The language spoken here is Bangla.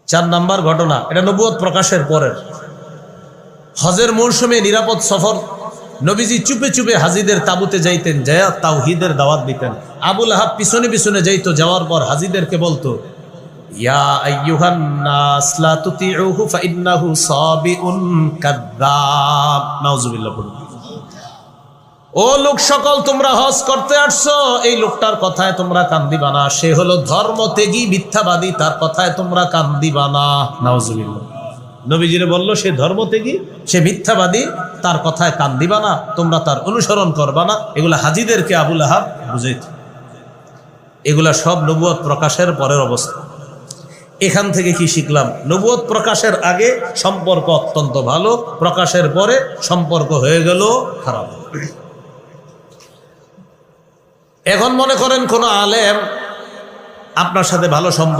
4 নাম্বার ঘটনা, এটা নবুয়ত প্রকাশের পরের। হজের মৌসুমে নিরাপদ সফর, নবীজি চুপে চুপে হাজিদের তাবুতে যাইতেন, যায়া তাওহীদের দাওয়াত দিতেন। আবুল আহাব পিছনে পিছনে যাইতো, যাওয়ার পর হাজিদেরকে বলতো, ইয়া আইয়ুহান নাস লা তুতিউহু ফাইন্নাহু সাবিউন কাযযাব। নাউযুবিল্লাহ। ও লোক সকল, তোমরা হজ করতে আসছো, এই লোকটার কথায় তোমরা কান দিবা না, সে হলো ধর্মত্যাগী মিথ্যাবাদী, তার কথায় তোমরা কান দিবা না। নাউযুবিল্লাহ। নবীজিরে বলল, সে ধর্মত্যাগী, সে মিথ্যাবাদী, তার কথায় কান দিবা না, তোমরা তার অনুসরণ করবা না। এগুলা হাজিদেরকে আবুল আহাব বুঝাইত। এগুলা সব নবুয়ত প্রকাশের পরের অবস্থা। এখান থেকে কি শিখলাম? নবুয়ত প্রকাশের আগে সম্পর্ক অত্যন্ত ভালো, প্রকাশের পরে সম্পর্ক হয়ে গেল খারাপ। এখন মনে করেন কোন আলেম আপনার সাথে ভালো সম্পর্ক